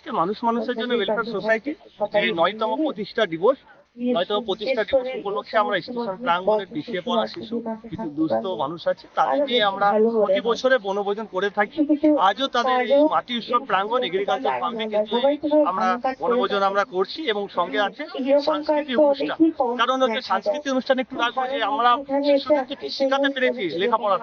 আজকে মানুষ মানুষের জন্য ওয়েলফেয়ার সোসাইটি যে 9তম প্রতিষ্ঠা দিবস উপলক্ষে আমরা স্টেশন প্রাঙ্গণে পিছিয়ে পড়া শিশু কিছু দুস্থ মানুষ আছে তাদের নিয়ে আমরা প্রতি বছরে বনভোজন করে থাকি। আজও তাদের এই মাটি উৎসব প্রাঙ্গণ এগ্রিকালচার ফার্মে কিন্তু আমরা বনভোজন আমরা করছি এবং সঙ্গে আছে সাংস্কৃতিক অনুষ্ঠান। কারণ হচ্ছে সাংস্কৃতিক অনুষ্ঠানে একটু রাখবো যে আমরা শিশুদেরকে শেখাতে পেরেছি লেখাপড়া,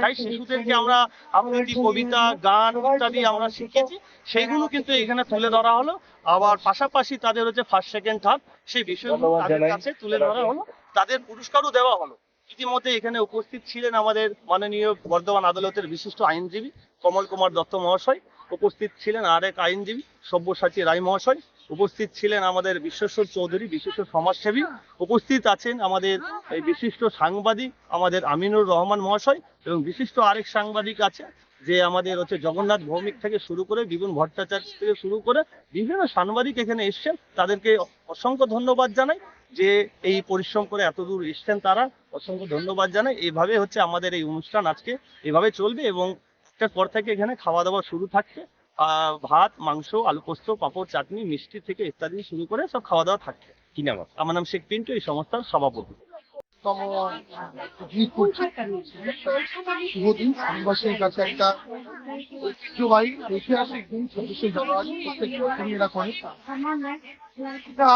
তাই শিশুদেরকে আমরা আবৃত্তি, কবিতা, গান ইত্যাদি আমরা শিখেছি, সেইগুলো কিন্তু এখানে তুলে ধরা হলো। আবার পাশাপাশি তাদের হচ্ছে ফার্স্ট সেকেন্ড থার্ড সেই বিষয়গুলো তাদের কাছে তুলে ধরা হলো, তাদের পুরস্কারও দেওয়া হলো। ইতিমধ্যে এখানে উপস্থিত ছিলেন আমাদের মাননীয় বর্ধমান আদালতের বিশিষ্ট আইনজীবী কমল কুমার দত্ত মহাশয়, উপস্থিত ছিলেন আরেক আইনজীবী সব্যসাচী রায় মহাশয়, উপস্থিত ছিলেন আমাদের বিশ্বশ্বর চৌধুরী বিশিষ্ট সমাজসেবী, উপস্থিত আছেন আমাদের এই বিশিষ্ট সাংবাদিক আমাদের আমিনুর রহমান মহাশয়, এবং বিশিষ্ট আরেক সাংবাদিক আছে যে আমাদের হচ্ছে জগন্নাথ ভৌমিক থেকে শুরু করে বিপুল ভট্টাচার্য থেকে শুরু করে বিভিন্ন সাংবাদিক এখানে এসছেন। তাদেরকে অসংখ্য ধন্যবাদ জানাই যে এই পরিশ্রম করে এত দূর এসছেন, তারা অসংখ্য ধন্যবাদ জানাই। এইভাবে হচ্ছে আমাদের এই অনুষ্ঠান আজকে এভাবে চলবে এবং একটার পর থেকে এখানে খাওয়া দাওয়া শুরু থাকছে। ভাত, মাংস, আলু পোস্ত, পাঁপড়, চাটনি, মিষ্টি থেকে ইত্যাদি শুরু করে সব খাওয়া দাওয়া থাকছে। কি নাম? আমার নাম শেখ পিন্টু, এই সংস্থার সভাপতি। শুভদিন আদিবাসীর কাছে একটা ঐতিহ্যবাহী ঐতিহাসিক দিন 26শে জানুয়ারি প্রত্যেক বছরই এরা করে। এটা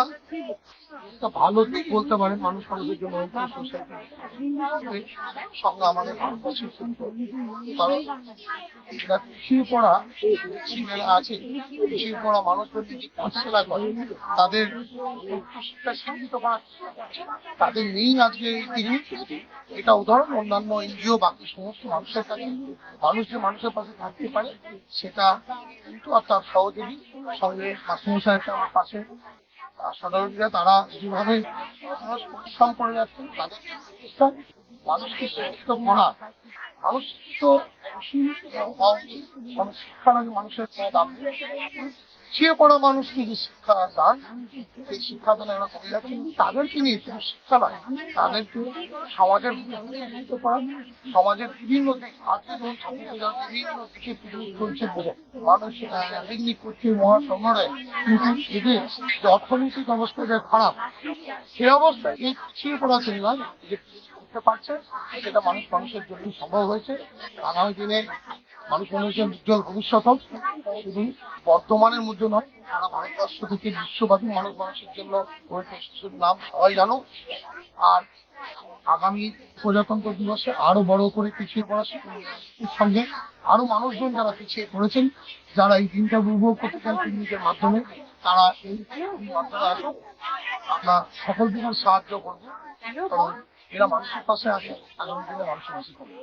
একটা ভালো দিক বলতে পারেন মানুষ মানুষের জন্য সঙ্গে আমাদের ভারতবর্ষের কারণ এরা পিছিয়ে পড়া ছেলেরা আছে, পিছিয়ে পড়া মানুষদের যদি পাঠশালা করে তাদের শিক্ষা শিক্ষিত করা তাদের নেই আজকে এই দিনে। এটা উদাহরণ অন্যান্য এনজিও বাকি সমস্ত মানুষের কাছে মানুষ যে মানুষের পাশে থাকতে পারে সেটা কিন্তু আর তার সহযোগী সঙ্গে মাস্টারমশাই আমার পাশে সাধারণীরা তারা যেভাবে পরিশ্রম করে যাচ্ছেন তাদের প্রতিষ্ঠান মানুষকে শিক্ষিত করা, মানুষ শিক্ষা লাগে মানুষের দাম পিছিয়ে পড়া মানুষকে যে শিক্ষা দান সেই শিক্ষা দান এরা করে যাচ্ছেন। তাদেরকে নিয়ে শুধু শিক্ষা নয়, তাদেরকে সমাজের করা, সমাজের বিভিন্ন দিক আজকে যখন ছাত্রীরা বিভিন্ন দিকে চলছে মানুষ পিকনিক করছে মহাসংগ্রহে, কিন্তু এদের যে অর্থনৈতিক অবস্থা যে খারাপ সেই অবস্থায় এই পিছিয়ে পড়া ছেলেরা যে করতে পারছে সেটা মানুষ মানুষের জন্য সম্ভব হয়েছে। আগামী দিনে মানুষ মানুষের উজ্জ্বল ভবিষ্যৎ হোক, শুধু বর্তমানের মধ্যে নয় সারা ভারতবর্ষ থেকে বিশ্বব্যাপী মানুষ মানুষের জন্য শিশুর নাম সবাই জানো। আর আগামী প্রজাতন্ত্র দিবসে আরো বড় করে পিছিয়ে পড়া শিশুর সঙ্গে আরো মানুষজন যারা পিছিয়ে পড়েছেন, যারা এই দিনটা উপভোগ করতে চান পিকনিকের মাধ্যমে, তারা এই মাধ্যমে আসুন। আমরা সকল দিনের সাহায্য করবো, কারণ এরা মানুষের পাশে আছে, আগামী দিনে মানুষের পাশে করবে।